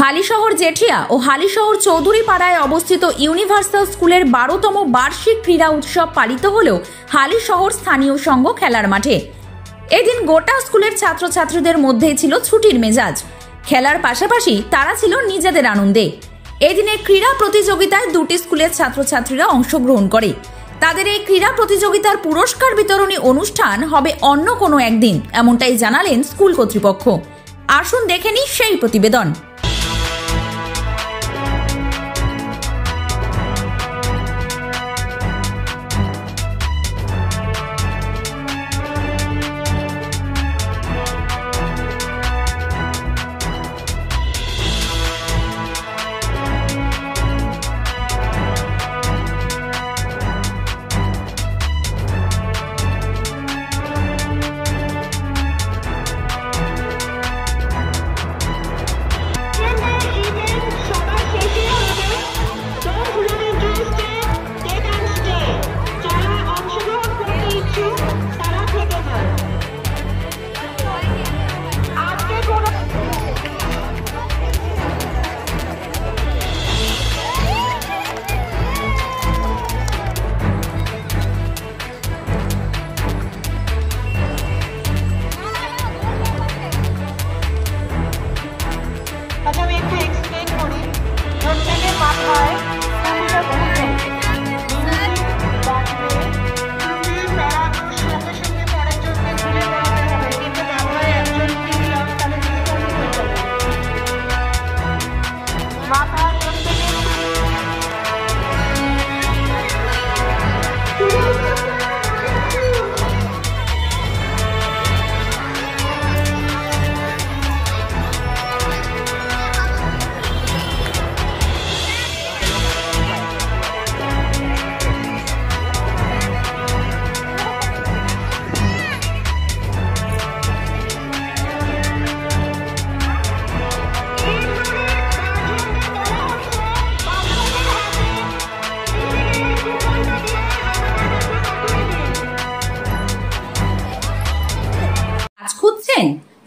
হালিশহর জেঠিয়া ও হালিশহর চৌধুরীপাড়ায় অবস্থিত ইউনিভার্সাল স্কুলের 12তম বার্ষিক ক্রীড়া উৎসব পালিত হলেও হালিশহর স্থানীয় সংঘ খেলার মাঠে। এদিন গোটা স্কুলের ছাত্রছাত্রীদের মধ্যেই ছিল ছুটির মেজাজ। খেলার পাশাপাশি তারা ছিল নিজেদের আনন্দে। এদিনের ক্রীড়া প্রতিযোগিতায় দুটি স্কুলের ছাত্রছাত্রীরা অংশগ্রহণ করে। তাদের এই ক্রীড়া প্রতিযোগিতার পুরস্কার বিতরণী অনুষ্ঠান হবে অন্য কোনো একদিন, এমনটাই জানালেন স্কুল কর্তৃপক্ষ। আসুন দেখে নিই সেই প্রতিবেদন। আমি একটু এক্সপ্লেন করি। প্রত্যেকের মাথায় সঙ্গে পরের জন্য ঘুরে বেড়াতে হবে, কিন্তু মাথায় একজন কিনলাম তাহলে মাথায় প্রত্যেকে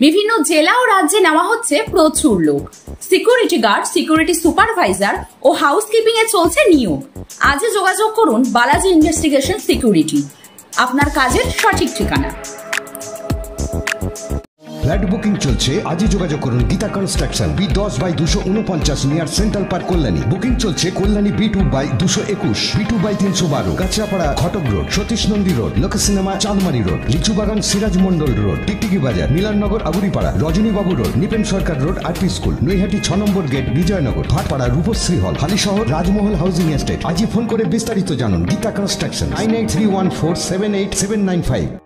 বিভিন্ন জেলা ও রাজ্যে নেওয়া হচ্ছে প্রচুর লোক। সিকিউরিটি গার্ড, সিকিউরিটি সুপারভাইজার ও হাউসকিপিং এ চলছে নিয়োগ। আজই যোগাযোগ করুন বালাজি ইনভেস্টিগেশন সিকিউরিটি, আপনার কাজের সঠিক ঠিকানা। ফ্ল্যাট বুকিং চলছে, আজই যোগাযোগ করুন Gita construction, B10/249 near central park Kalyani. Booking চলছে কল্যাণী B2/221, B2/312, কাঁচরাপাড়া ঘটক রোড, সতীশ নন্দী রোড, লোক সিনেমা চাঁদমারি রোড, লিচুবাগান সিরাজ মন্ডল রোড, টিকটিকি বাজার, মিলননগর আবুরিপাড়া, রজনীবাবু রোড, নিপেন সরকার রোড, আরপি স্কুল, নৈহাটি 6 নম্বর গেট, বিজয়নগর, ভাটপাড়া রূপশ্রী হল, হালিশহর রাজমহল হাউজিং এস্টেট। আজই ফোন করে বিস্তারিত জানুন। গীতা কনস্ট্রাকশন 9831478795।